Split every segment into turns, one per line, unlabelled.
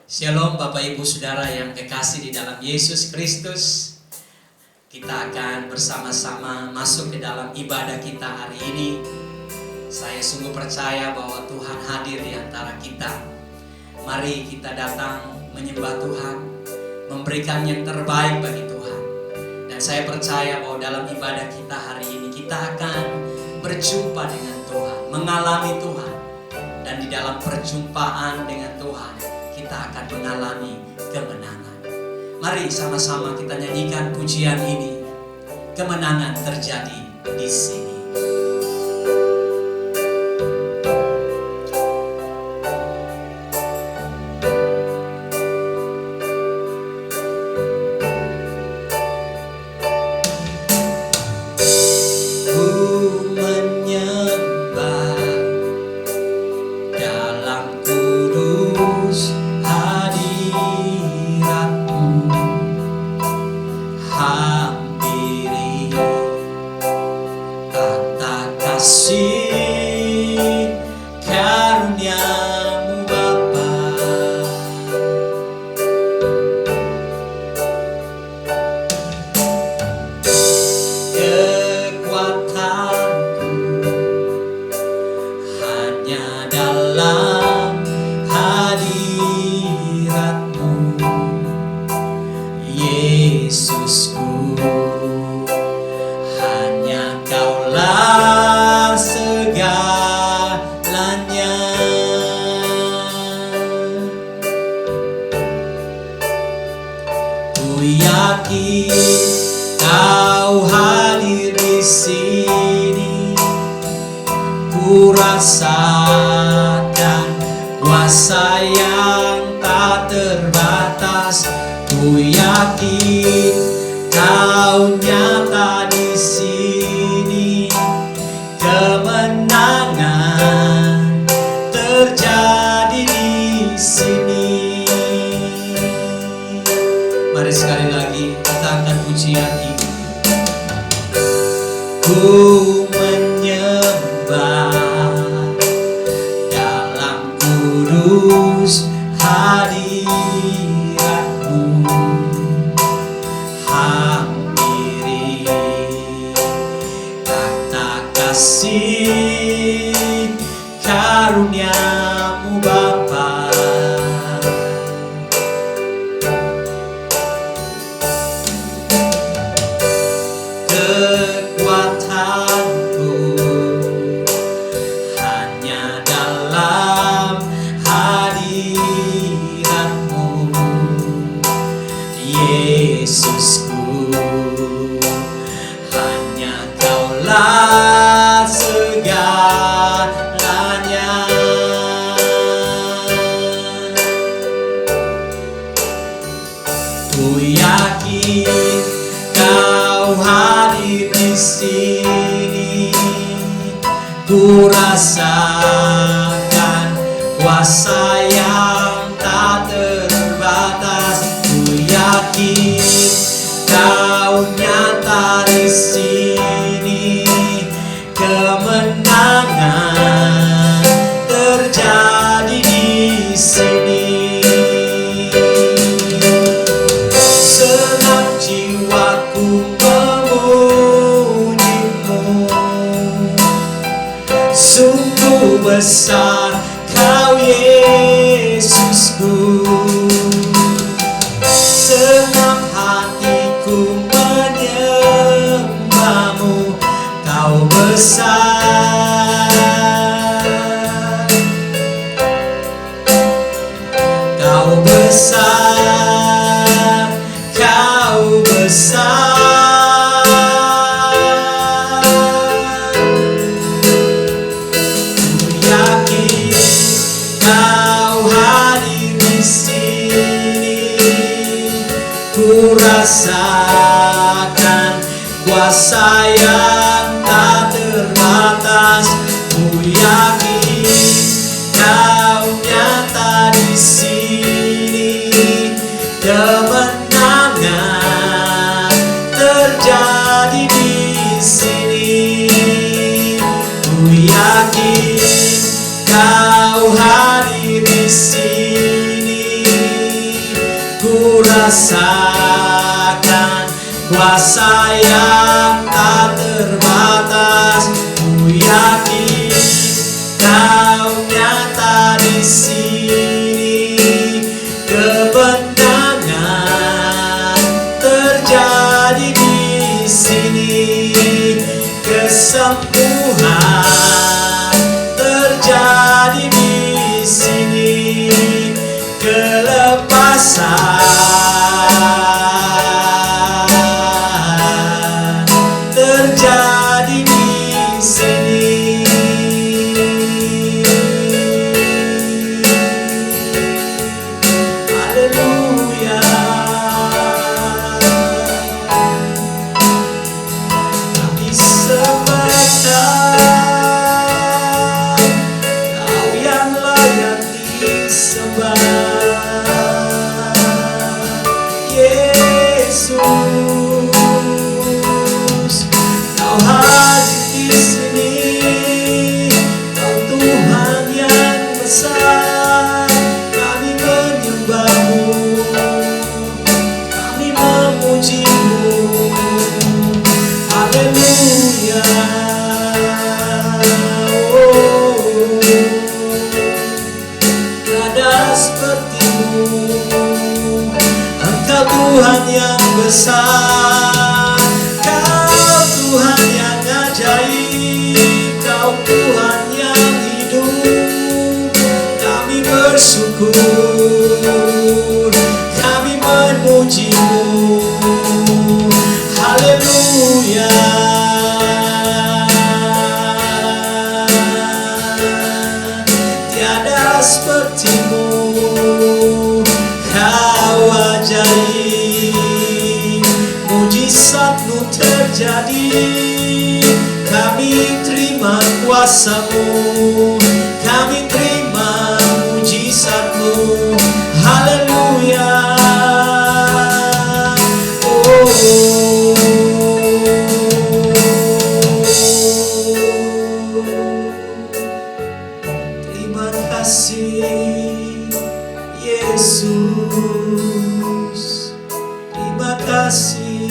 Shalom Bapak Ibu Saudara yang kekasih di dalam Yesus Kristus. Kita akan bersama-sama masuk ke dalam ibadah kita hari ini. Saya sungguh percaya bahwa Tuhan hadir di antara kita. Mari kita datang menyembah Tuhan, memberikan yang terbaik bagi Tuhan. Dan saya percaya bahwa dalam ibadah kita hari ini kita akan berjumpa dengan Tuhan, mengalami Tuhan. Dan di dalam perjumpaan dengan Tuhan kita akan mengalami kemenangan. Mari sama-sama kita nyanyikan pujian ini. Kemenangan terjadi di sini.
Rasakan kuasa yang tak terbatas. Ku yakin Kau nyata di sini. Kemenangan terjadi di sini. Mari sekali lagi kita angkat pujian ini. Ku menyembah dalam kudus hadirat-Mu, hampiri kata kasih karunia-Mu Bapa. Yesusku, hanya Kaulah segalanya. Ku yakin Kau hadir di sini. Ku rasakan kuasa yang tak terbatas. Yakin Kau nyata di sini. Kemenangan terjadi di sini. Senang jiwaku memuji-Mu. Sungguh besar Kau Yesusku. Senang hatiku menyembah-Mu. Kau besar, Kau besar, Kau besar. Ku yakin Kau hadir di sini. Ku rasakan kuasa yang tak terbatas. Ku yakin Kau nyata di sini. Kemenangan terjadi di sini. Ku yakin Kau hadir di sini.
rasakan kuasa yang tak terbatas. Ku yakin Kau nyata di sini, kebenangan terjadi di sini, kesembuhan terjadi di sini, kelepasan terjadi di sini. Haleluya. Kami sembah Kau yang layak disembah. Yesus, Kau hadir di sini, Kau Tuhan yang besar. Kami menyembah-Mu, kami memuji-Mu. Haleluya. Oh, tiada seperti-Mu. Engkau Tuhan yang besar, Kau Tuhan yang ajaib, Kau Tuhan yang hidup. Kami bersyukur, kami memuji-Mu. Haleluya. Tiada seperti-Mu, Kau ajaib, mujizat-Mu terjadi. Kami terima kuasa-Mu, kami terima mujizat-Mu. Haleluya. Oh, terima kasih Yesus, terima kasih.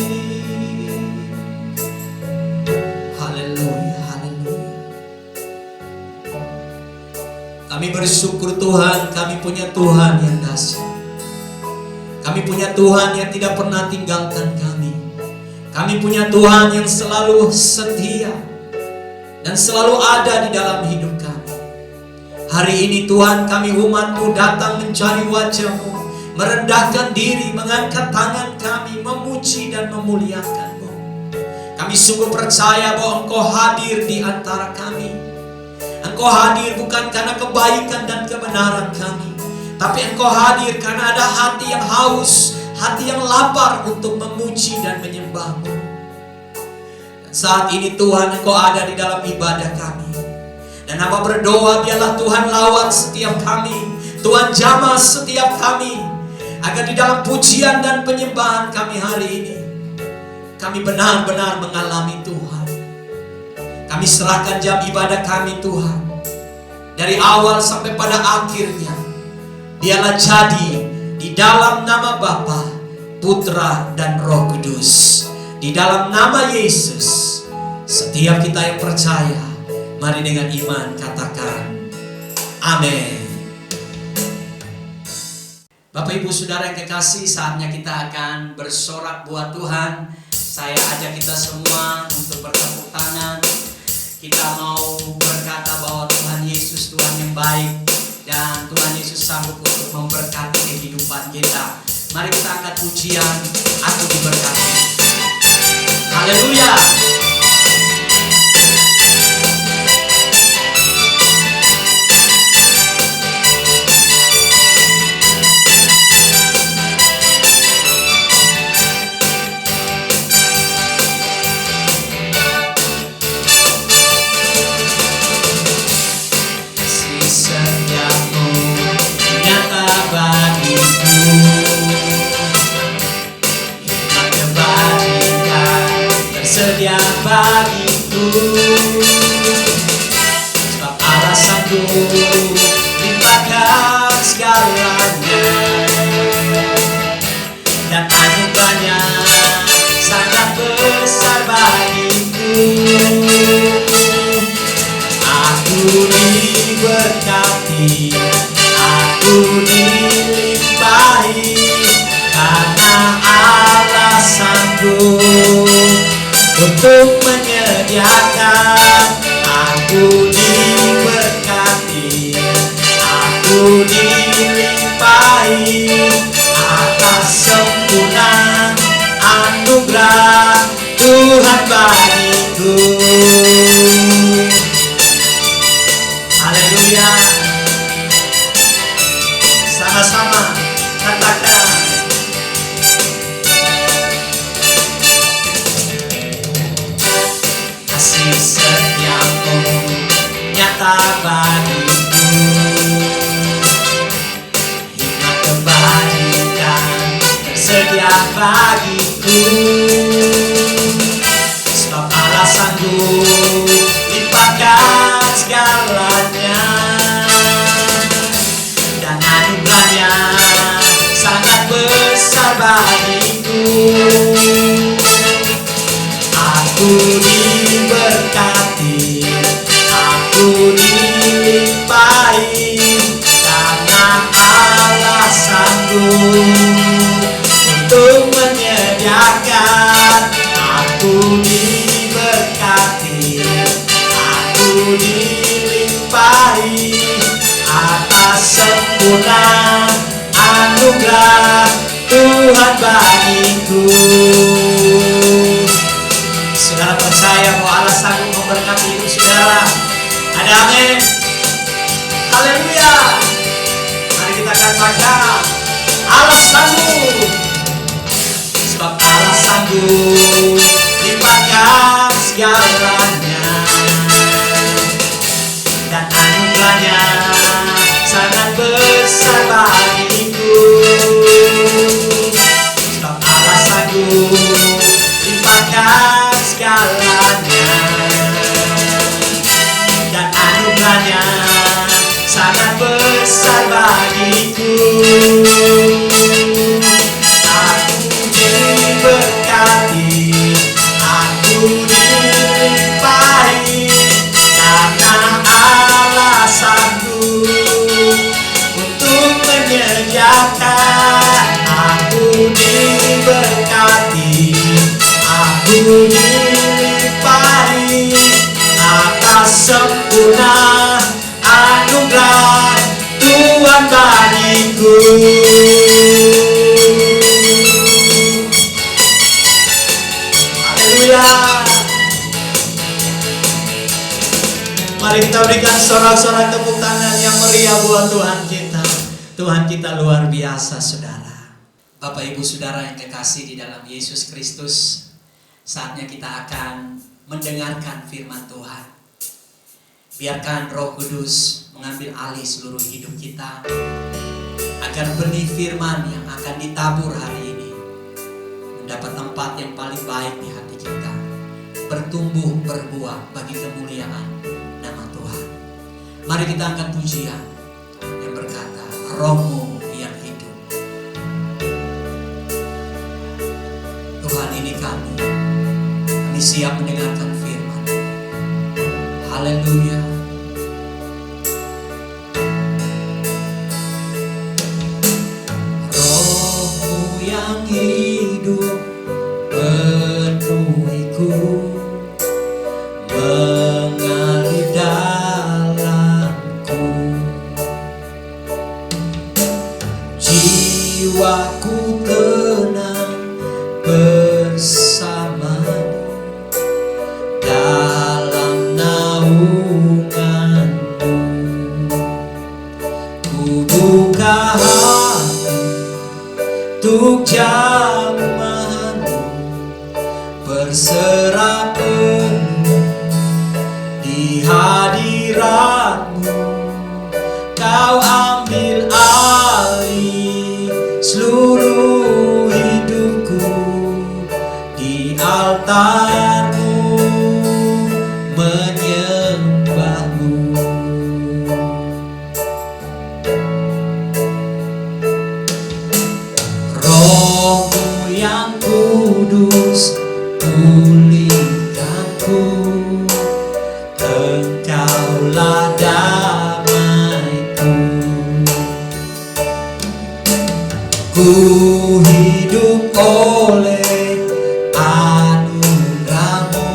Haleluya, haleluya. Kami bersyukur Tuhan, kami punya Tuhan yang dahsyat. Kami punya Tuhan yang tidak pernah tinggalkan kami. Kami punya Tuhan yang selalu setia dan selalu ada di dalam hidup kami. Hari ini Tuhan, kami umat-Mu datang mencari wajah-Mu, merendahkan diri, mengangkat tangan kami, memuji dan memuliakan-Mu. Kami sungguh percaya bahwa Engkau hadir di antara kami. Engkau hadir bukan karena kebaikan dan kebenaran kami, tapi Engkau hadir karena ada hati yang haus, hati yang lapar untuk memuji dan menyembah-Mu. Dan saat ini Tuhan, Engkau ada di dalam ibadah kami. Dan apa berdoa, biarlah Tuhan lawat setiap kami, Tuhan jamah setiap kami, agar di dalam pujian dan penyembahan kami hari ini, kami benar-benar mengalami Tuhan. Kami serahkan jam ibadah kami Tuhan, dari awal sampai pada akhirnya, biarlah jadi di dalam nama Bapa, Putra dan Roh Kudus. Di dalam nama Yesus, setiap kita yang percaya, mari dengan iman katakan amin. Bapak Ibu Saudara yang kekasih, saatnya kita akan bersorak buat Tuhan. Saya ajak kita semua untuk bertepuk tangan. Kita mau berkata bahwa Tuhan Yesus Tuhan yang baik, dan Tuhan Yesus sanggup untuk memberkati kehidupan kita. Mari kita angkat pujian, Aku diberkati. Haleluya. Tersedia diberkati, aku dilimpahi, karena Allah sanggup untuk menyediakan. Aku diberkati, aku dilimpahi, atas sempurna anugerah Tuhan bagiku. Haleluya. Sama-sama katakan. Kasih setiamu nyata bagiku, hikmat kebajikan tersedia bagiku. Sebab Allah sanggup limpahkan segalanya, dan anugerahnya sangat besar bagiku. Aku diberkati, aku dilimpahi, karena Allah sanggup untuk menyediakan. Aku diberkati, aku dilimpahi, atas sempurna anugerah Tuhan bagiku. Saudara percaya bahwa Allah sanggup memberkati hidup saudara? Ada amin? Haleluya. Mari kita katakan, Allah sanggup. Sebab Allah sanggup limpahkan segalanya, dan anugerahnya sangat besar bagiku. Sebab Allah sanggup limpahkan segalanya, dan anugerahnya sangat besar bagiku. Aku diberkati, aku dilimpahi, karena Allah sanggup untuk menyediakan. Aku diberkati, aku dilimpahi, atas sempurna anugerah Tuhan bagiku. Haleluya. Mari kita berikan sorak-sorak tepuk tangan yang meriah buat Tuhan kita. Tuhan kita luar biasa, saudara. Bapak Ibu Saudara yang kekasih di dalam Yesus Kristus, saatnya kita akan mendengarkan firman Tuhan. Biarkan Roh Kudus mengambil alih seluruh hidup kita, agar benih firman yang akan ditabur hari ini mendapat tempat yang paling baik di hati kita, bertumbuh berbuah bagi kemuliaan nama Tuhan. Mari kita angkat pujian yang berkata, Roh-Mu yang hidup. Tuhan, ini kami siap mendengarkan firman. Haleluya. Roh-Mu yang hidup penuhiku, mengalir dalamku, jiwaku tenang bersamamu dalam naunganmu. Ku buka hati untuk jamahanmu, berserah penuh di hadiratmu. Kau ambil alih seluruh hidupku, di altarmu menyembahmu. Roh-Mu yang kudus pulihkanku, Engkaulah Ku hidup oleh anugerah-Mu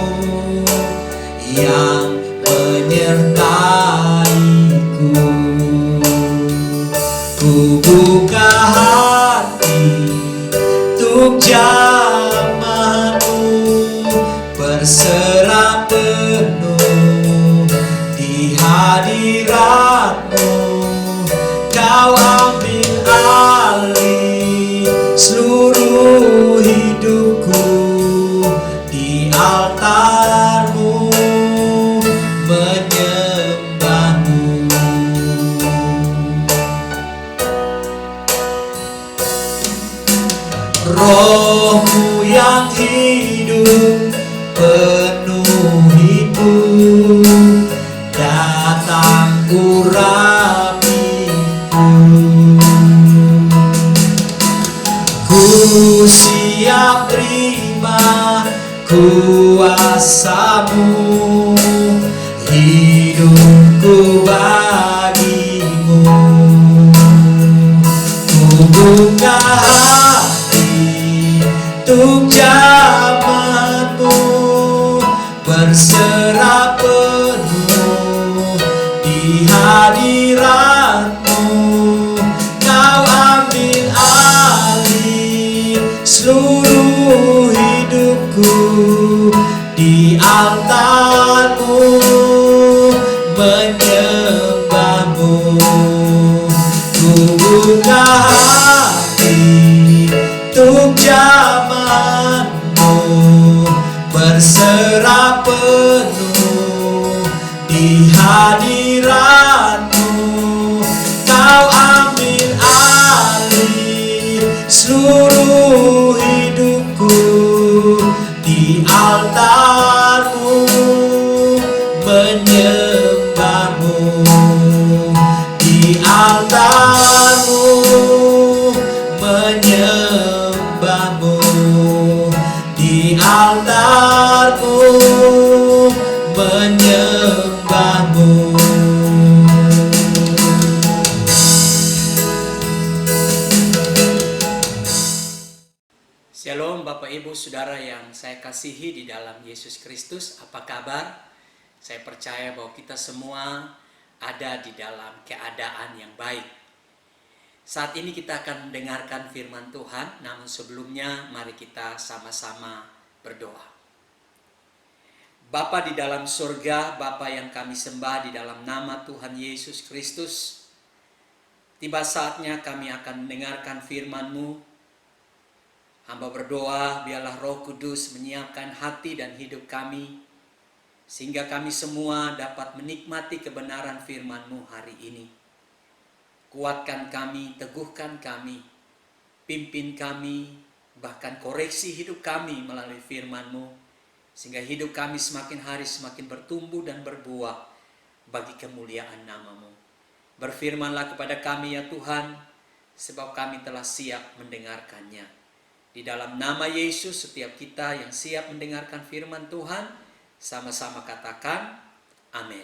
yang menyertai-Ku. Ku buka hati untuk jamaah-Mu, berserah penuh di hadirat-Mu. Kau ambil alih seluruh hidupku di altar-Mu, menyembah-Mu. Roh-Mu yang hidup penuhiku, datang urapiku. Ku siap terima kuasa-Mu, hidupku bagi-Mu. Ku buka hati untuk jamaah-Mu, berserah penuh di hadirat-Mu. Kau ambil alih seluruh hidupku di altar-Mu, menyembah-Mu. Ku buka hati untuk jamaah-Mu, berserah penuh di hadirat-Mu. Kau ambil alih seluruh hidupku di altar-Mu, menyembah-Mu. Di altar-Mu, menyembah-Mu. Di altar-Mu, menyembah-Mu.
Shalom Bapak Ibu Saudara yang saya kasihi di dalam Yesus Kristus. Apa kabar? Saya percaya bahwa kita semua ada di dalam keadaan yang baik. Saat ini kita akan mendengarkan firman Tuhan, namun sebelumnya mari kita sama-sama berdoa. Bapa di dalam surga, Bapa yang kami sembah di dalam nama Tuhan Yesus Kristus, tiba saatnya kami akan mendengarkan firman-Mu. Hamba berdoa, biarlah Roh Kudus menyiapkan hati dan hidup kami, sehingga kami semua dapat menikmati kebenaran firman-Mu hari ini. Kuatkan kami, teguhkan kami, pimpin kami, bahkan koreksi hidup kami melalui firman-Mu, sehingga hidup kami semakin hari semakin bertumbuh dan berbuah bagi kemuliaan nama-Mu. Berfirmanlah kepada kami ya Tuhan, sebab kami telah siap mendengarkannya. Di dalam nama Yesus, setiap kita yang siap mendengarkan firman Tuhan, sama-sama katakan, amin.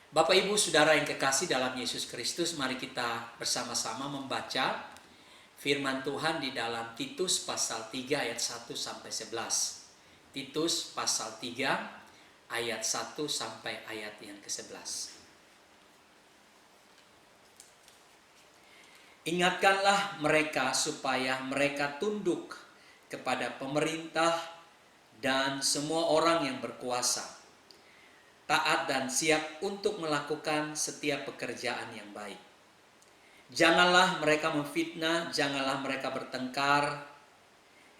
Bapak Ibu Saudara yang kekasih dalam Yesus Kristus, mari kita bersama-sama membaca firman Tuhan di dalam Titus pasal 3 ayat 1 sampai 11. Titus pasal 3 ayat 1 sampai ayat yang ke-11. Ingatkanlah mereka supaya mereka tunduk kepada pemerintah dan semua orang yang berkuasa, taat dan siap untuk melakukan setiap pekerjaan yang baik. Janganlah mereka memfitnah, janganlah mereka bertengkar.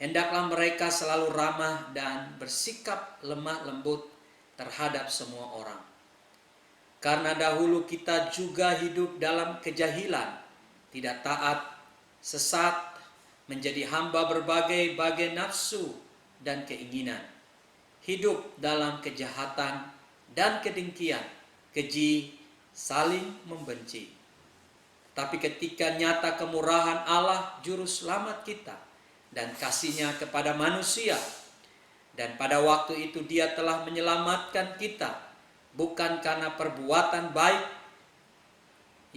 Hendaklah mereka selalu ramah dan bersikap lemah lembut terhadap semua orang. Karena dahulu kita juga hidup dalam kejahilan, tidak taat, sesat, menjadi hamba berbagai-bagai nafsu dan keinginan. Hidup dalam kejahatan dan kedengkian, keji, saling membenci. Tapi ketika nyata kemurahan Allah juru selamat kita dan kasih-Nya kepada manusia, dan pada waktu itu Dia telah menyelamatkan kita bukan karena perbuatan baik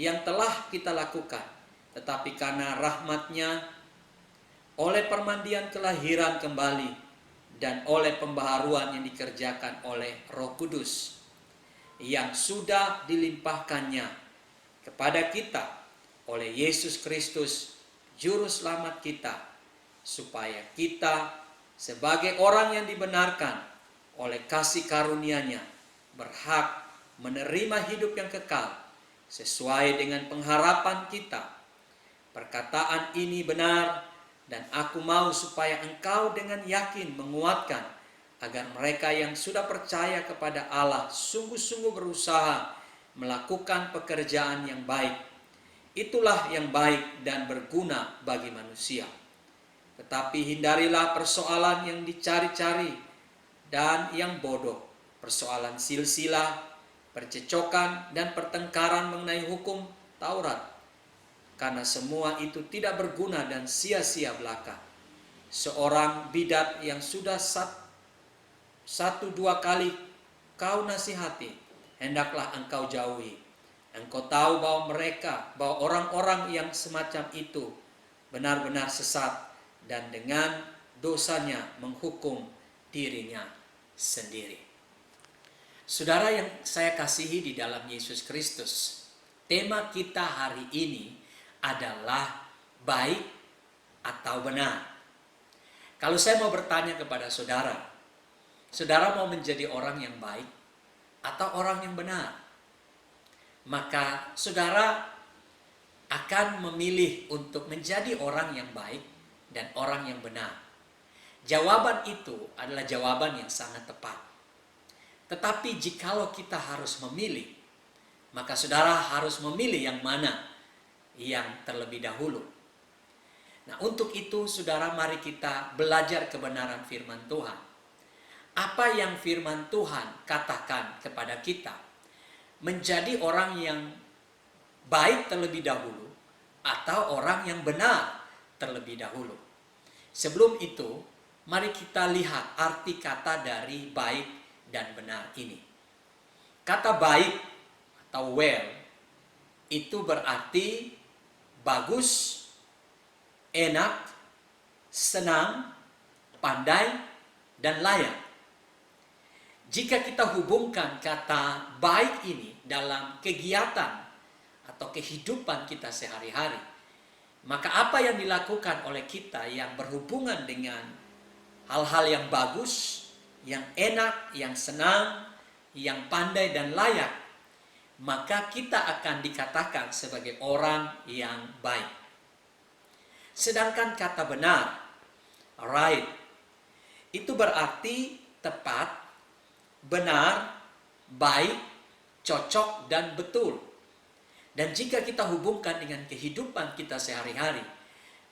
yang telah kita lakukan, tetapi karena rahmat-Nya, oleh permandian kelahiran kembali, dan oleh pembaharuan yang dikerjakan oleh Roh Kudus, yang sudah dilimpahkannya kepada kita oleh Yesus Kristus, Juru Selamat kita, supaya kita sebagai orang yang dibenarkan oleh kasih karunia-Nya berhak menerima hidup yang kekal sesuai dengan pengharapan kita. Perkataan ini benar, dan aku mau supaya engkau dengan yakin menguatkan agar mereka yang sudah percaya kepada Allah sungguh-sungguh berusaha melakukan pekerjaan yang baik. Itulah yang baik dan berguna bagi manusia. Tetapi hindarilah persoalan yang dicari-cari dan yang bodoh, persoalan silsilah, percecokan, dan pertengkaran mengenai hukum Taurat. Karena semua itu tidak berguna dan sia-sia belaka. Seorang bidat yang sudah satu dua kali kau nasihati, hendaklah engkau jauhi. Engkau tahu bahwa orang-orang yang semacam itu benar-benar sesat, dan dengan dosanya menghukum dirinya sendiri. Saudara yang saya kasihi di dalam Yesus Kristus, tema kita hari ini adalah baik atau benar. Kalau saya mau bertanya kepada saudara, saudara mau menjadi orang yang baik atau orang yang benar? Maka saudara akan memilih untuk menjadi orang yang baik dan orang yang benar. Jawaban itu adalah jawaban yang sangat tepat. Tetapi jikalau kita harus memilih, maka saudara harus memilih yang mana yang terlebih dahulu. Nah, untuk itu saudara, mari kita belajar kebenaran firman Tuhan. Apa yang firman Tuhan katakan kepada kita? Menjadi orang yang baik terlebih dahulu atau orang yang benar terlebih dahulu. Sebelum itu, mari kita lihat arti kata dari baik dan benar ini. Kata baik atau well itu berarti bagus, enak, senang, pandai, dan layak. Jika kita hubungkan kata baik ini dalam kegiatan atau kehidupan kita sehari-hari, maka apa yang dilakukan oleh kita yang berhubungan dengan hal-hal yang bagus, yang enak, yang senang, yang pandai dan layak, maka kita akan dikatakan sebagai orang yang baik. Sedangkan kata benar, right, itu berarti tepat, benar, baik, cocok, dan betul. Dan jika kita hubungkan dengan kehidupan kita sehari-hari,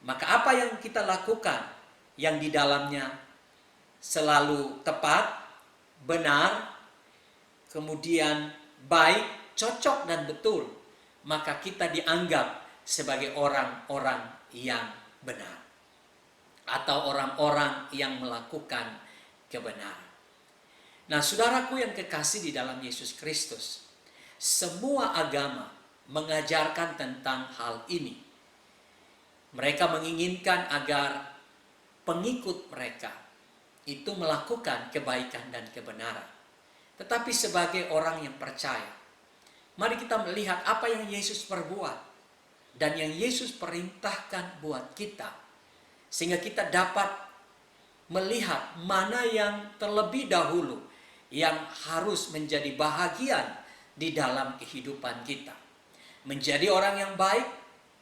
maka apa yang kita lakukan yang di dalamnya selalu tepat, benar, kemudian baik, cocok, dan betul, maka kita dianggap sebagai orang-orang yang benar atau orang-orang yang melakukan kebenaran. Nah, saudaraku yang kekasih di dalam Yesus Kristus, semua agama mengajarkan tentang hal ini. Mereka menginginkan agar pengikut mereka itu melakukan kebaikan dan kebenaran. Tetapi sebagai orang yang percaya, mari kita melihat apa yang Yesus perbuat dan yang Yesus perintahkan buat kita, sehingga kita dapat melihat mana yang terlebih dahulu yang harus menjadi bahagian di dalam kehidupan kita. Menjadi orang yang baik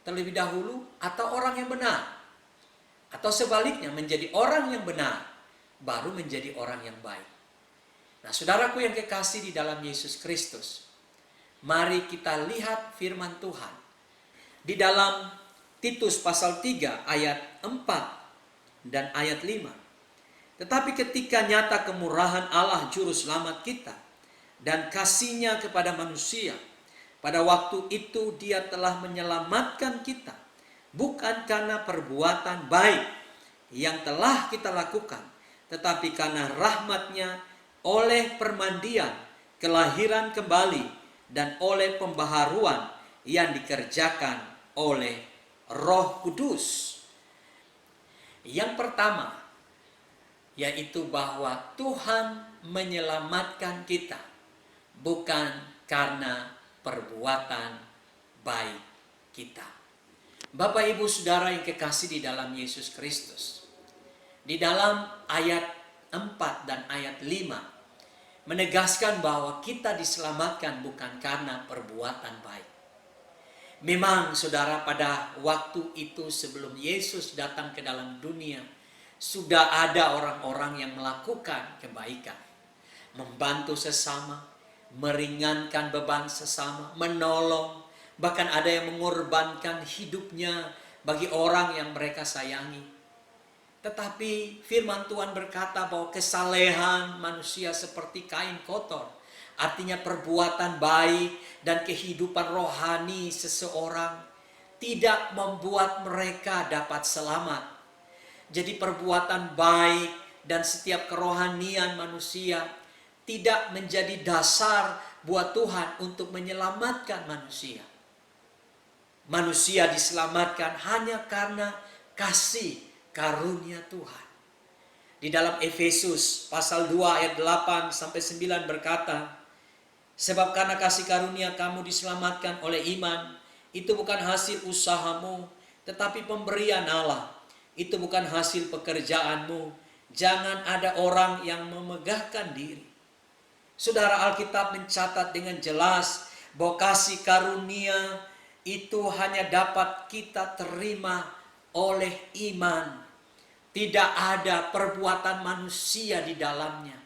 terlebih dahulu atau orang yang benar, atau sebaliknya menjadi orang yang benar baru menjadi orang yang baik. Nah, saudaraku yang kekasih di dalam Yesus Kristus, mari kita lihat firman Tuhan di dalam Titus pasal 3 ayat 4 dan ayat 5. Tetapi ketika nyata kemurahan Allah Juru Selamat kita dan kasih-Nya kepada manusia, pada waktu itu Dia telah menyelamatkan kita, bukan karena perbuatan baik yang telah kita lakukan, tetapi karena rahmat-Nya oleh permandian, kelahiran kembali, dan oleh pembaharuan yang dikerjakan oleh Roh Kudus. Yang pertama, yaitu bahwa Tuhan menyelamatkan kita bukan karena perbuatan baik kita. Bapak Ibu Saudara yang kekasih di dalam Yesus Kristus, di dalam ayat 4 dan ayat 5 menegaskan bahwa kita diselamatkan bukan karena perbuatan baik. Memang saudara, pada waktu itu sebelum Yesus datang ke dalam dunia, sudah ada orang-orang yang melakukan kebaikan, membantu sesama, meringankan beban sesama, menolong, bahkan ada yang mengorbankan hidupnya bagi orang yang mereka sayangi. Tetapi firman Tuhan berkata bahwa kesalehan manusia seperti kain kotor. Artinya perbuatan baik dan kehidupan rohani seseorang tidak membuat mereka dapat selamat. Jadi perbuatan baik dan setiap kerohanian manusia tidak menjadi dasar buat Tuhan untuk menyelamatkan manusia. Manusia diselamatkan hanya karena kasih karunia Tuhan. Di dalam Efesus pasal 2 ayat 8 sampai 9 berkata, sebab karena kasih karunia kamu diselamatkan oleh iman, itu bukan hasil usahamu, tetapi pemberian Allah. Itu bukan hasil pekerjaanmu. Jangan ada orang yang memegahkan diri. Saudara, Alkitab mencatat dengan jelas bahwa kasih karunia itu hanya dapat kita terima oleh iman. Tidak ada perbuatan manusia di dalamnya.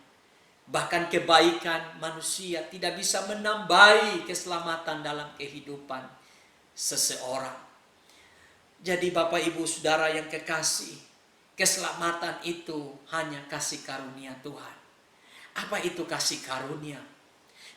Bahkan kebaikan manusia tidak bisa menambahi keselamatan dalam kehidupan seseorang. Jadi Bapak Ibu Saudara yang kekasih, keselamatan itu hanya kasih karunia Tuhan. Apa itu kasih karunia?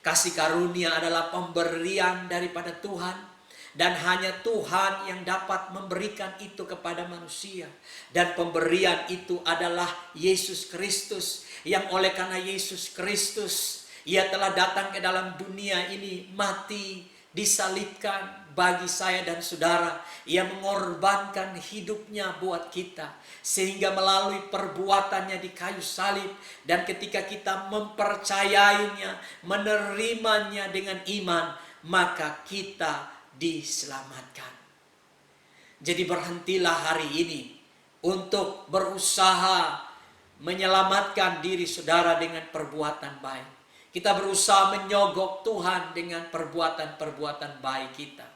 Kasih karunia adalah pemberian daripada Tuhan. Dan hanya Tuhan yang dapat memberikan itu kepada manusia. Dan pemberian itu adalah Yesus Kristus. Yang oleh karena Yesus Kristus, Ia telah datang ke dalam dunia ini, mati, disalibkan bagi saya dan saudara. Ia mengorbankan hidupnya buat kita. Sehingga melalui perbuatannya di kayu salib. Dan ketika kita mempercayainya, menerimanya dengan iman, maka kita diselamatkan. Jadi berhentilah hari ini untuk berusaha menyelamatkan diri saudara dengan perbuatan baik. Kita berusaha menyogok Tuhan dengan perbuatan-perbuatan baik kita.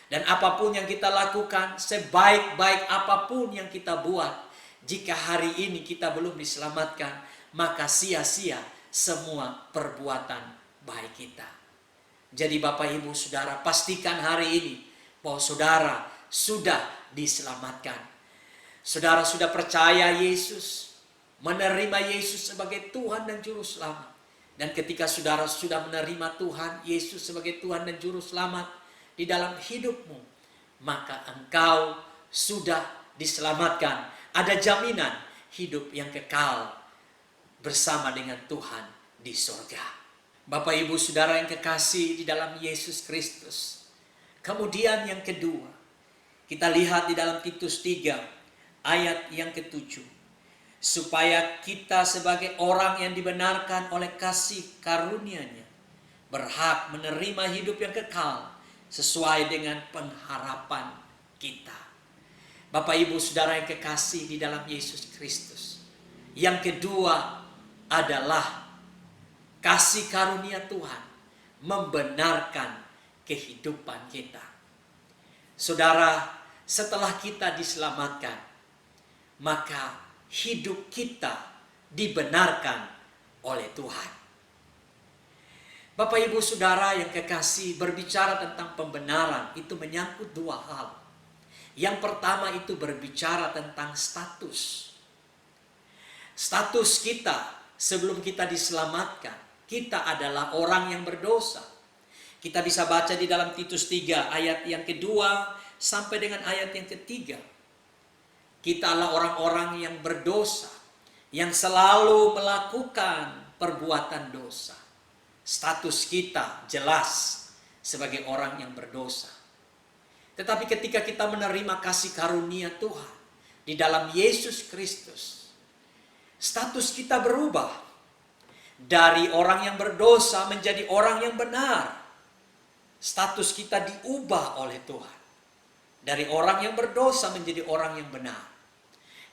Dan apapun yang kita lakukan, sebaik-baik apapun yang kita buat, jika hari ini kita belum diselamatkan, maka sia-sia semua perbuatan baik kita. Jadi Bapak Ibu Saudara, pastikan hari ini bahwa saudara sudah diselamatkan. Saudara sudah percaya Yesus, menerima Yesus sebagai Tuhan dan Juru Selamat. Dan ketika saudara sudah menerima Tuhan Yesus sebagai Tuhan dan Juru Selamat di dalam hidupmu, maka engkau sudah diselamatkan. Ada jaminan hidup yang kekal bersama dengan Tuhan di surga. Bapak Ibu Saudara yang kekasih di dalam Yesus Kristus. Kemudian yang kedua, kita lihat di dalam Titus 3 ayat yang ke-7. Supaya kita sebagai orang yang dibenarkan oleh kasih karunia-Nya berhak menerima hidup yang kekal sesuai dengan pengharapan kita. Bapak Ibu Saudara yang kekasih di dalam Yesus Kristus. Yang kedua adalah kasih karunia Tuhan membenarkan kehidupan kita. Saudara, setelah kita diselamatkan, maka hidup kita dibenarkan oleh Tuhan. Bapak Ibu Saudara yang kekasih, berbicara tentang pembenaran itu menyangkut dua hal. Yang pertama itu berbicara tentang status. Status kita sebelum kita diselamatkan. Kita adalah orang yang berdosa. Kita bisa baca di dalam Titus 3 ayat yang kedua sampai dengan ayat yang ketiga. Kita adalah orang-orang yang berdosa, yang selalu melakukan perbuatan dosa. Status kita jelas sebagai orang yang berdosa. Tetapi ketika kita menerima kasih karunia Tuhan di dalam Yesus Kristus, status kita berubah dari orang yang berdosa menjadi orang yang benar. Status kita diubah oleh Tuhan dari orang yang berdosa menjadi orang yang benar.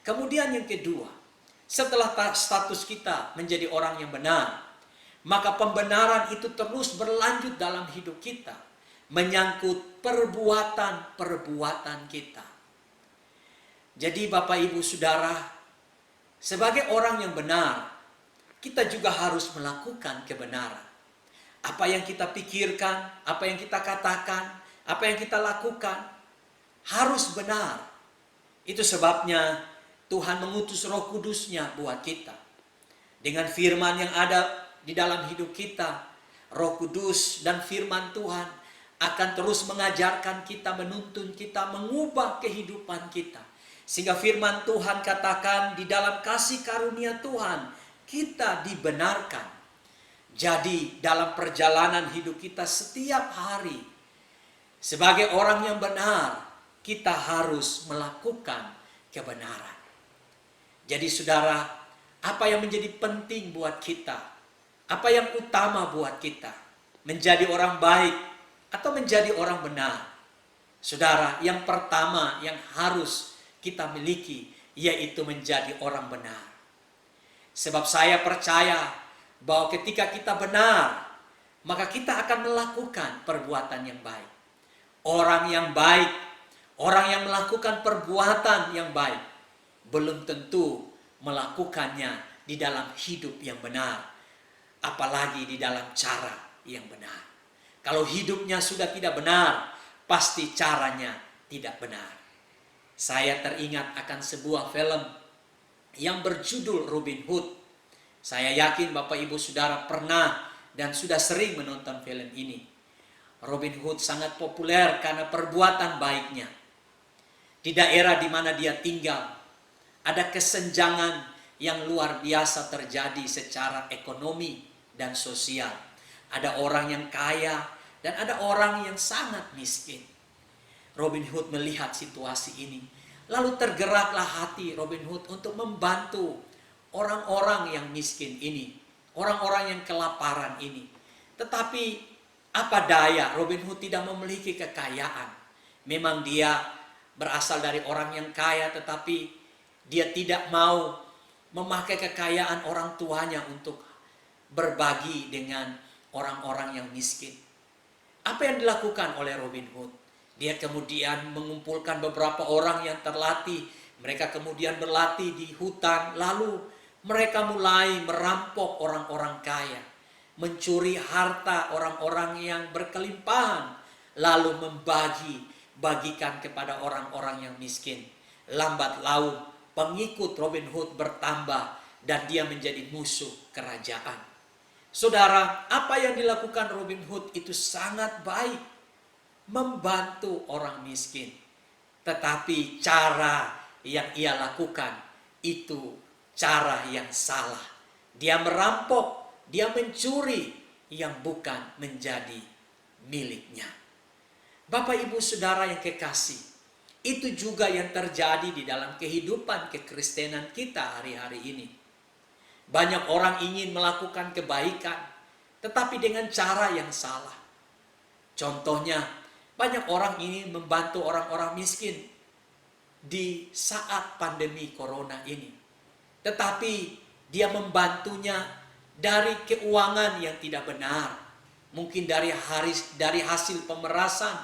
Kemudian yang kedua, setelah status kita menjadi orang yang benar, maka pembenaran itu terus berlanjut dalam hidup kita, menyangkut perbuatan-perbuatan kita. Jadi Bapak Ibu Saudara, sebagai orang yang benar, kita juga harus melakukan kebenaran. Apa yang kita pikirkan, apa yang kita katakan, apa yang kita lakukan, harus benar. Itu sebabnya Tuhan mengutus Roh Kudus-Nya buat kita. Dengan firman yang ada di dalam hidup kita, Roh Kudus dan firman Tuhan akan terus mengajarkan kita, menuntun kita, mengubah kehidupan kita. Sehingga firman Tuhan katakan di dalam kasih karunia Tuhan, kita dibenarkan. Jadi dalam perjalanan hidup kita setiap hari, sebagai orang yang benar, kita harus melakukan kebenaran. Jadi saudara, apa yang menjadi penting buat kita? Apa yang utama buat kita? Menjadi orang baik atau menjadi orang benar? Saudara, yang pertama yang harus kita miliki yaitu menjadi orang benar. Sebab saya percaya bahwa ketika kita benar, maka kita akan melakukan perbuatan yang baik. Orang yang baik, orang yang melakukan perbuatan yang baik, belum tentu melakukannya di dalam hidup yang benar, apalagi di dalam cara yang benar. Kalau hidupnya sudah tidak benar, pasti caranya tidak benar. Saya teringat akan sebuah film yang berjudul Robin Hood. Saya yakin Bapak Ibu Saudara pernah dan sudah sering menonton film ini. Robin Hood sangat populer karena perbuatan baiknya. Di daerah di mana dia tinggal, ada kesenjangan yang luar biasa terjadi secara ekonomi dan sosial. Ada orang yang kaya dan ada orang yang sangat miskin. Robin Hood melihat situasi ini. Lalu tergeraklah hati Robin Hood untuk membantu orang-orang yang miskin ini. Orang-orang yang kelaparan ini. Tetapi apa daya, Robin Hood tidak memiliki kekayaan. Memang dia berasal dari orang yang kaya, tetapi dia tidak mau memakai kekayaan orang tuanya untuk berbagi dengan orang-orang yang miskin. Apa yang dilakukan oleh Robin Hood? Dia kemudian mengumpulkan beberapa orang yang terlatih. Mereka kemudian berlatih di hutan. Lalu mereka mulai merampok orang-orang kaya, mencuri harta orang-orang yang berkelimpahan, lalu bagikan kepada orang-orang yang miskin. Lambat laun pengikut Robin Hood bertambah dan dia menjadi musuh kerajaan. Saudara, apa yang dilakukan Robin Hood itu sangat baik, membantu orang miskin. Tetapi cara yang ia lakukan itu cara yang salah. Dia merampok, dia mencuri yang bukan menjadi miliknya. Bapak Ibu Saudara yang kekasih, itu juga yang terjadi di dalam kehidupan kekristenan kita hari-hari ini. Banyak orang ingin melakukan kebaikan, tetapi dengan cara yang salah. Contohnya, banyak orang ingin membantu orang-orang miskin di saat pandemi corona ini. Tetapi dia membantunya dari keuangan yang tidak benar. Mungkin dari hasil pemerasan,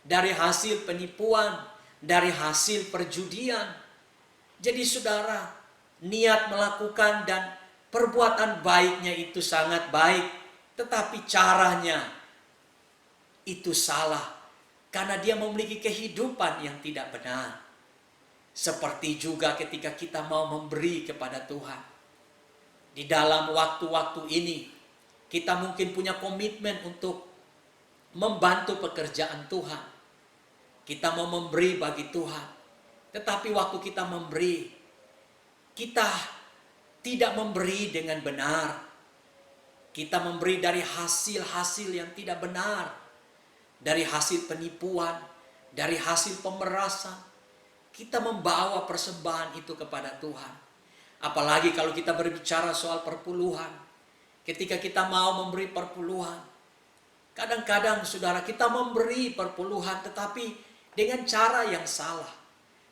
dari hasil penipuan, dari hasil perjudian. Jadi saudara, niat melakukan dan perbuatan baiknya itu sangat baik, tetapi caranya itu salah karena dia memiliki kehidupan yang tidak benar. Seperti juga ketika kita mau memberi kepada Tuhan. Di dalam waktu-waktu ini kita mungkin punya komitmen untuk membantu pekerjaan Tuhan. Kita mau memberi bagi Tuhan. Tetapi waktu kita memberi, kita tidak memberi dengan benar. Kita memberi dari hasil-hasil yang tidak benar. Dari hasil penipuan, dari hasil pemerasan, kita membawa persembahan itu kepada Tuhan. Apalagi kalau kita berbicara soal perpuluhan. Ketika kita mau memberi perpuluhan, kadang-kadang saudara kita memberi perpuluhan tetapi dengan cara yang salah.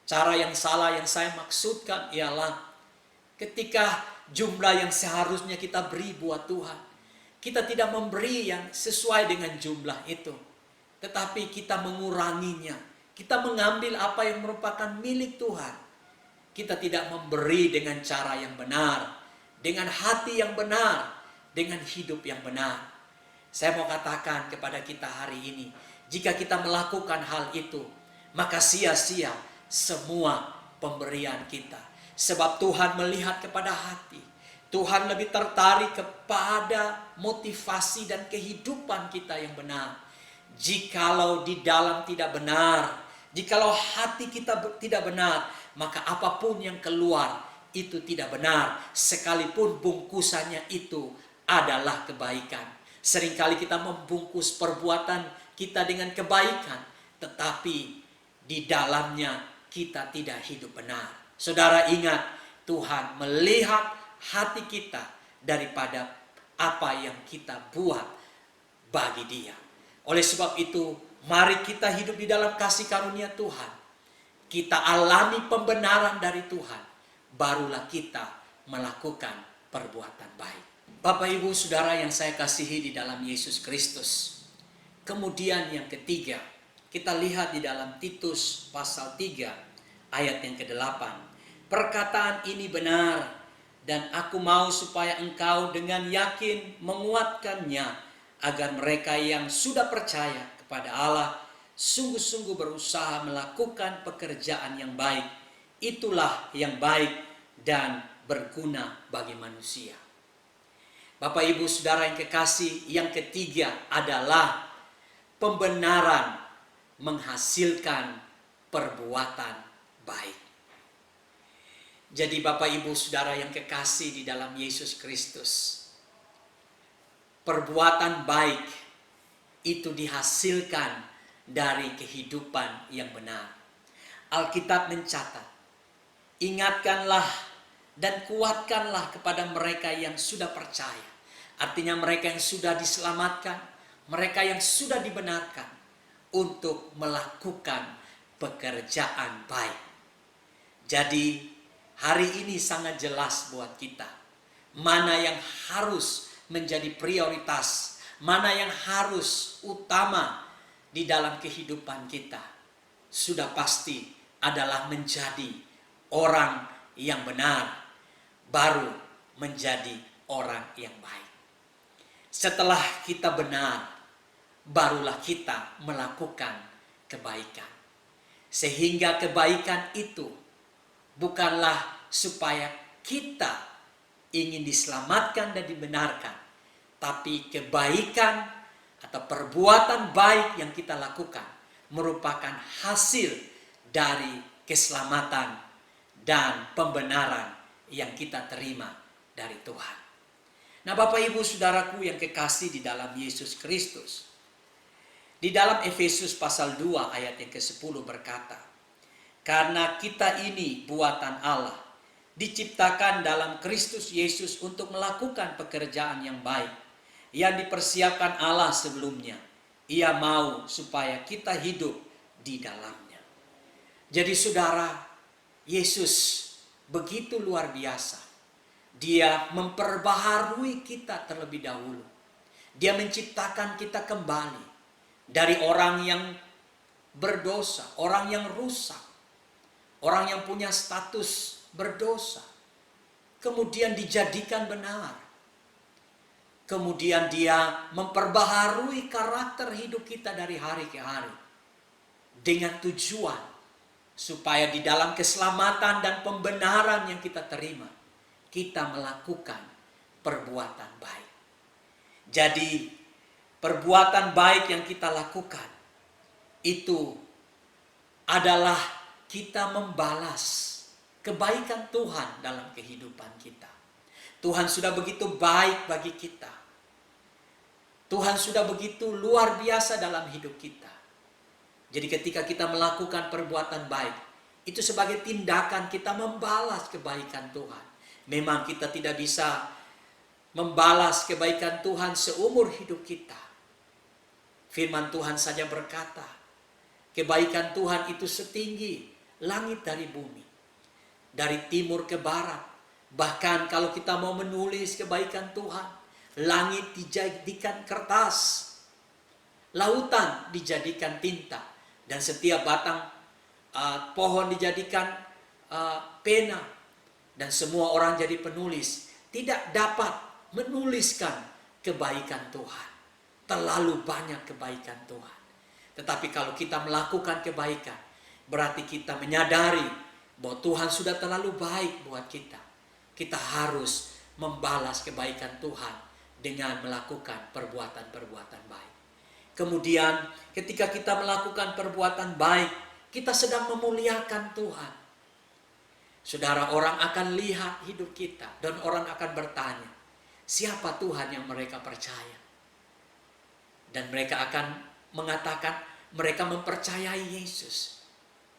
Cara yang salah yang saya maksudkan ialah ketika jumlah yang seharusnya kita beri buat Tuhan, kita tidak memberi yang sesuai dengan jumlah itu. Tetapi kita menguranginya. Kita mengambil apa yang merupakan milik Tuhan. Kita tidak memberi dengan cara yang benar, dengan hati yang benar, dengan hidup yang benar. Saya mau katakan kepada kita hari ini, jika kita melakukan hal itu, maka sia-sia semua pemberian kita. Sebab Tuhan melihat kepada hati. Tuhan lebih tertarik kepada motivasi dan kehidupan kita yang benar. Jikalau di dalam tidak benar, jikalau hati kita tidak benar, maka apapun yang keluar itu tidak benar. Sekalipun bungkusannya itu adalah kebaikan. Seringkali kita membungkus perbuatan kita dengan kebaikan, tetapi di dalamnya kita tidak hidup benar. Saudara ingat, Tuhan melihat hati kita daripada apa yang kita buat bagi Dia. Oleh sebab itu, mari kita hidup di dalam kasih karunia Tuhan. Kita alami pembenaran dari Tuhan, barulah kita melakukan perbuatan baik. Bapak Ibu Saudara yang saya kasihi di dalam Yesus Kristus. Kemudian yang ketiga, kita lihat di dalam Titus pasal 3 ayat yang ke-8. Perkataan ini benar dan aku mau supaya engkau dengan yakin menguatkannya, agar mereka yang sudah percaya kepada Allah sungguh-sungguh berusaha melakukan pekerjaan yang baik. Itulah yang baik dan berguna bagi manusia. Bapak Ibu Saudara yang kekasih, yang ketiga adalah pembenaran menghasilkan perbuatan baik. Jadi Bapak Ibu Saudara yang kekasih di dalam Yesus Kristus, perbuatan baik itu dihasilkan dari kehidupan yang benar. Alkitab mencatat, ingatkanlah dan kuatkanlah kepada mereka yang sudah percaya. Artinya mereka yang sudah diselamatkan, mereka yang sudah dibenarkan untuk melakukan pekerjaan baik. Jadi hari ini sangat jelas buat kita mana yang harus menjadi prioritas, mana yang harus utama di dalam kehidupan kita. Sudah pasti adalah menjadi orang yang benar, baru menjadi orang yang baik. Setelah kita benar, barulah kita melakukan kebaikan. Sehingga kebaikan itu bukanlah supaya kita ingin diselamatkan dan dibenarkan, tapi kebaikan atau perbuatan baik yang kita lakukan merupakan hasil dari keselamatan dan pembenaran yang kita terima dari Tuhan. Nah, Bapak Ibu Saudaraku yang kekasih di dalam Yesus Kristus, di dalam Efesus pasal 2 ayat yang ke-10 berkata, karena kita ini buatan Allah, diciptakan dalam Kristus Yesus untuk melakukan pekerjaan yang baik yang dipersiapkan Allah sebelumnya. Ia mau supaya kita hidup di dalamnya. Jadi saudara, Yesus begitu luar biasa. Dia memperbaharui kita terlebih dahulu. Dia menciptakan kita kembali dari orang yang berdosa, orang yang rusak, orang yang punya status berdosa, kemudian dijadikan benar. Kemudian dia memperbaharui karakter hidup kita dari hari ke hari dengan tujuan supaya di dalam keselamatan dan pembenaran yang kita terima, kita melakukan perbuatan baik. Jadi perbuatan baik yang kita lakukan itu adalah kita membalas kebaikan Tuhan dalam kehidupan kita. Tuhan sudah begitu baik bagi kita. Tuhan sudah begitu luar biasa dalam hidup kita. Jadi ketika kita melakukan perbuatan baik, itu sebagai tindakan kita membalas kebaikan Tuhan. Memang kita tidak bisa membalas kebaikan Tuhan seumur hidup kita. Firman Tuhan saja berkata, kebaikan Tuhan itu setinggi langit dari bumi, dari timur ke barat. Bahkan kalau kita mau menulis kebaikan Tuhan, langit dijadikan kertas, lautan dijadikan tinta, dan setiap batang pohon dijadikan pena, dan semua orang jadi penulis. Tidak dapat menuliskan kebaikan Tuhan. Terlalu banyak kebaikan Tuhan. Tetapi kalau kita melakukan kebaikan, berarti kita menyadari bahwa Tuhan sudah terlalu baik buat kita. Kita harus membalas kebaikan Tuhan dengan melakukan perbuatan-perbuatan baik. Kemudian ketika kita melakukan perbuatan baik, kita sedang memuliakan Tuhan. Saudara, orang akan lihat hidup kita dan orang akan bertanya, siapa Tuhan yang mereka percaya? Dan mereka akan mengatakan mereka mempercayai Yesus.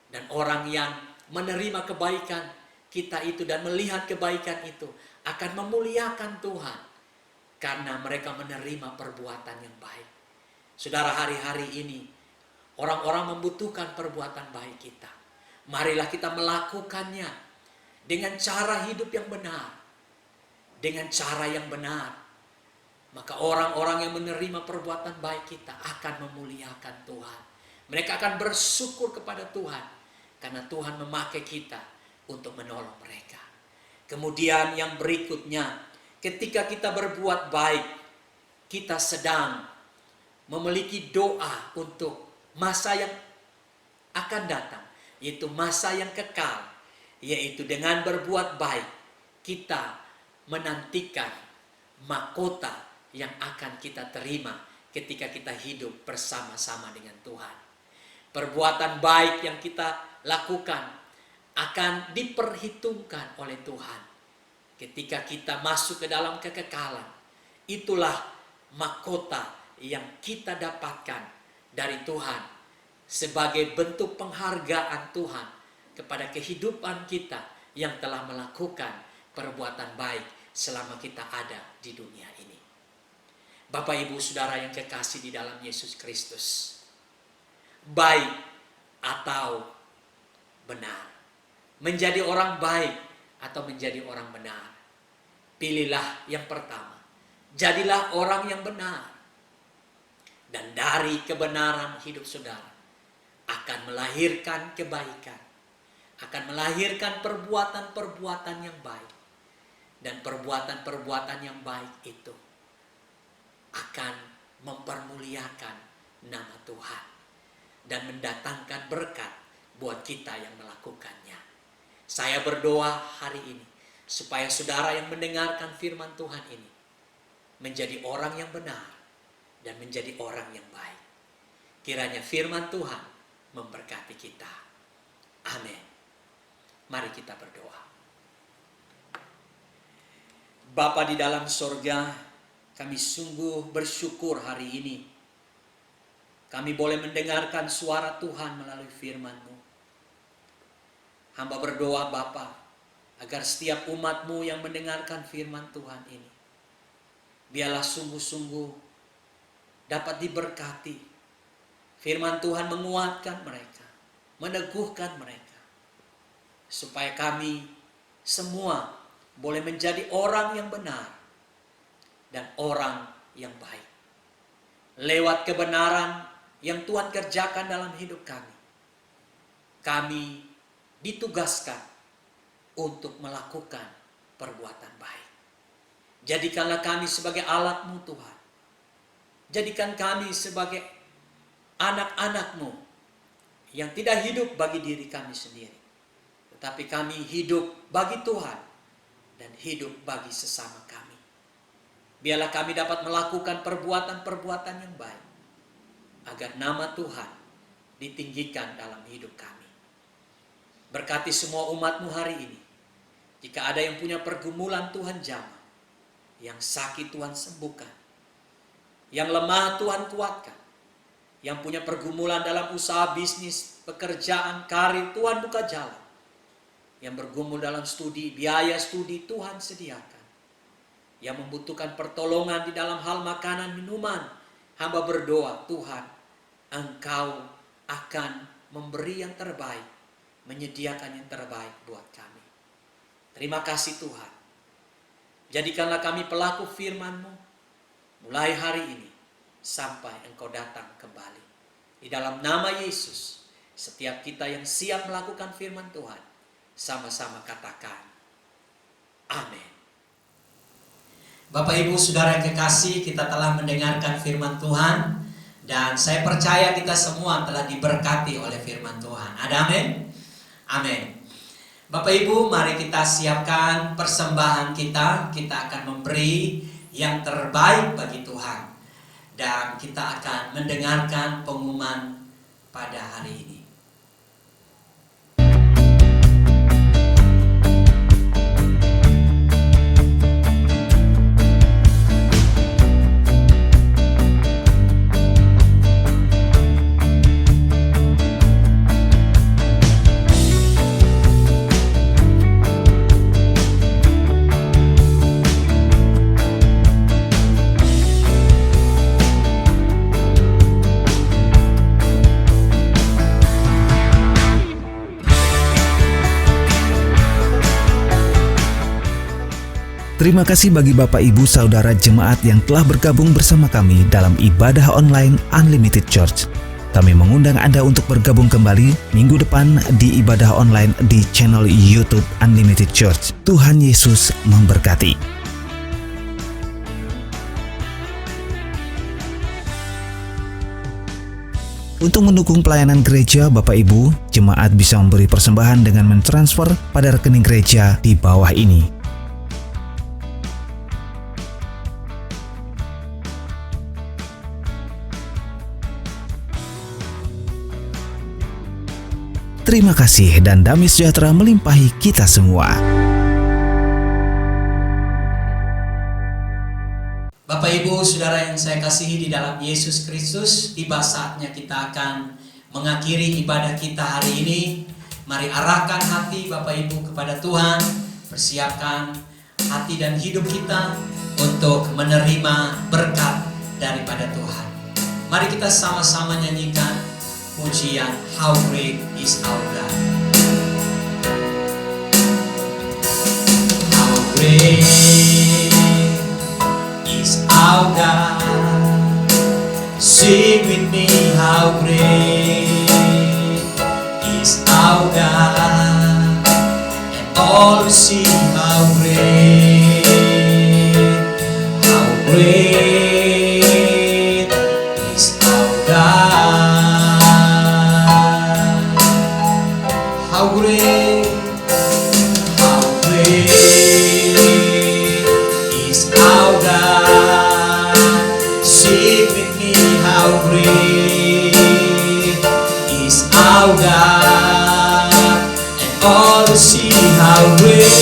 Dan orang yang menerima kebaikan kita itu dan melihat kebaikan itu akan memuliakan Tuhan karena mereka menerima perbuatan yang baik. Saudara, hari-hari ini orang-orang membutuhkan perbuatan baik kita. Marilah kita melakukannya dengan cara hidup yang benar, dengan cara yang benar. Maka orang-orang yang menerima perbuatan baik kita akan memuliakan Tuhan. Mereka akan bersyukur kepada Tuhan karena Tuhan memakai kita untuk menolong mereka. Kemudian yang berikutnya, ketika kita berbuat baik, kita sedang memiliki doa untuk masa yang akan datang, yaitu masa yang kekal. Yaitu dengan berbuat baik, kita menantikan mahkota yang akan kita terima ketika kita hidup bersama-sama dengan Tuhan. Perbuatan baik yang kita lakukan akan diperhitungkan oleh Tuhan ketika kita masuk ke dalam kekekalan. Itulah mahkota yang kita dapatkan dari Tuhan sebagai bentuk penghargaan Tuhan kepada kehidupan kita yang telah melakukan perbuatan baik selama kita ada di dunia ini. Bapak, Ibu, Saudara yang kekasih di dalam Yesus Kristus, baik atau benar, menjadi orang baik atau menjadi orang benar, pilihlah yang pertama. Jadilah orang yang benar. Dan dari kebenaran hidup saudara akan melahirkan kebaikan, akan melahirkan perbuatan-perbuatan yang baik. Dan perbuatan-perbuatan yang baik itu akan mempermuliakan nama Tuhan dan mendatangkan berkat buat kita yang melakukannya. Saya berdoa hari ini supaya saudara yang mendengarkan firman Tuhan ini menjadi orang yang benar dan menjadi orang yang baik. Kiranya firman Tuhan memberkati kita. Amin. Mari kita berdoa. Bapa di dalam sorga, kami sungguh bersyukur hari ini kami boleh mendengarkan suara Tuhan melalui firman-Mu. Hamba berdoa Bapa, agar setiap umat-Mu yang mendengarkan firman Tuhan ini, biarlah sungguh-sungguh dapat diberkati. Firman Tuhan menguatkan mereka, meneguhkan mereka, supaya kami semua boleh menjadi orang yang benar dan orang yang baik. Lewat kebenaran yang Tuhan kerjakan dalam hidup kami, kami ditugaskan untuk melakukan perbuatan baik. Jadikanlah kami sebagai alat-Mu Tuhan. Jadikan kami sebagai anak-anak-Mu yang tidak hidup bagi diri kami sendiri, tetapi kami hidup bagi Tuhan dan hidup bagi sesama kami. Biarlah kami dapat melakukan perbuatan-perbuatan yang baik, agar nama Tuhan ditinggikan dalam hidup kami. Berkati semua umat-Mu hari ini. Jika ada yang punya pergumulan, Tuhan jamah. Yang sakit Tuhan sembuhkan. Yang lemah Tuhan kuatkan. yang punya pergumulan dalam usaha bisnis, pekerjaan, karir, Tuhan buka jalan. Yang bergumul dalam studi, biaya studi, Tuhan sediakan. Yang membutuhkan pertolongan di dalam hal makanan, minuman, hamba berdoa, Tuhan, Engkau akan memberi yang terbaik, menyediakan yang terbaik buat kami. Terima kasih Tuhan. Jadikanlah kami pelaku firman-Mu mulai hari ini sampai Engkau datang kembali. Di dalam nama Yesus, setiap kita yang siap melakukan firman Tuhan, sama-sama katakan, amin.
Bapak Ibu Saudara yang kekasih, kita telah mendengarkan firman Tuhan, dan saya percaya kita semua telah diberkati oleh firman Tuhan. Ada amin? Amin. Bapak Ibu, mari kita siapkan persembahan kita. Kita akan memberi yang terbaik bagi Tuhan, dan kita akan mendengarkan pengumuman pada hari ini.
Terima kasih bagi Bapak Ibu Saudara Jemaat yang telah bergabung bersama kami dalam ibadah online Unlimited Church. Kami mengundang Anda untuk bergabung kembali minggu depan di ibadah online di channel YouTube Unlimited Church. Tuhan Yesus memberkati. Untuk mendukung pelayanan gereja, Bapak Ibu, jemaat bisa memberi persembahan dengan mentransfer pada rekening gereja di bawah ini. Terima kasih dan damai sejahtera melimpahi kita semua.
Bapak Ibu Saudara yang saya kasihi di dalam Yesus Kristus, tiba saatnya kita akan mengakhiri ibadah kita hari ini. Mari arahkan hati Bapak Ibu kepada Tuhan, persiapkan hati dan hidup kita untuk menerima berkat daripada Tuhan. Mari kita sama-sama nyanyikan pujian How Great Is Our God. How great is our God. Sing with me, how great is our God. And all will see how great is our God. How great is our God. Sing with me, how great is our God. And all will see how great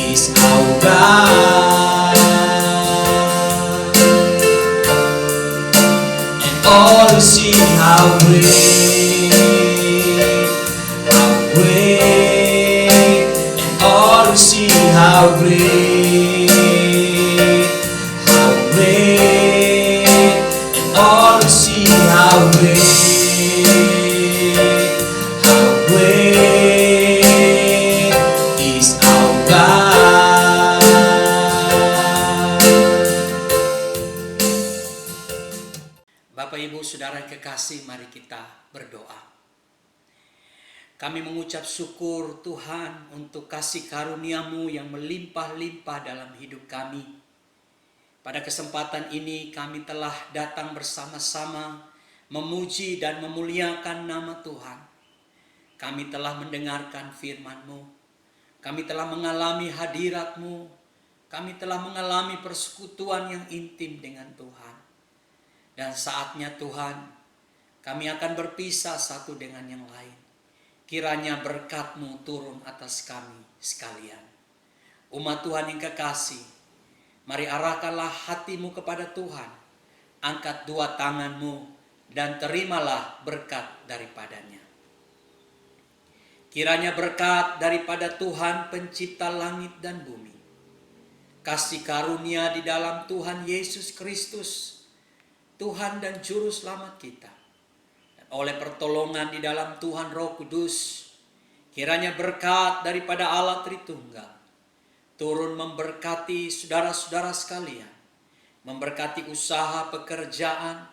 is our God. All will see how great, and all will see how great, and all will see how great is our God.
Bapak Ibu Saudara yang kekasih, mari kita berdoa. Kami mengucap syukur Tuhan untuk kasih karunia-Mu yang melimpah-limpah dalam hidup kami. Pada kesempatan ini kami telah datang bersama-sama memuji dan memuliakan nama Tuhan. Kami telah mendengarkan firman-Mu. Kami telah mengalami hadirat-Mu. Kami telah mengalami persekutuan yang intim dengan Tuhan. Dan saatnya Tuhan, kami akan berpisah satu dengan yang lain. Kiranya berkat-Mu turun atas kami sekalian. Umat Tuhan yang kekasih, Mari arahkanlah hatimu kepada Tuhan. Angkat dua tanganmu dan terimalah berkat daripadanya. Kiranya berkat daripada Tuhan pencipta langit dan bumi, kasih karunia di dalam Tuhan Yesus Kristus, Tuhan dan Juru Selamat kita, dan oleh pertolongan di dalam Tuhan Roh Kudus, kiranya berkat daripada Allah Tritunggal turun memberkati saudara-saudara sekalian, memberkati usaha pekerjaan,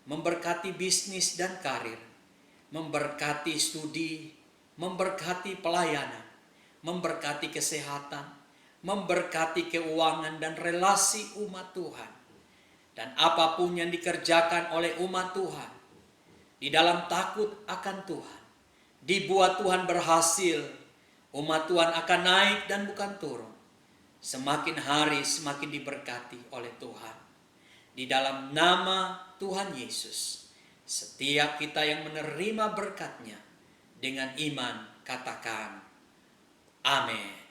memberkati bisnis dan karir, memberkati studi, memberkati pelayanan, memberkati kesehatan, memberkati keuangan dan relasi umat Tuhan. Dan apapun yang dikerjakan oleh umat Tuhan, di dalam takut akan Tuhan, dibuat Tuhan berhasil, umat Tuhan akan naik dan bukan turun. Semakin hari semakin diberkati oleh Tuhan. Di dalam nama Tuhan Yesus, setiap kita yang menerima berkat-Nya dengan iman katakan amin.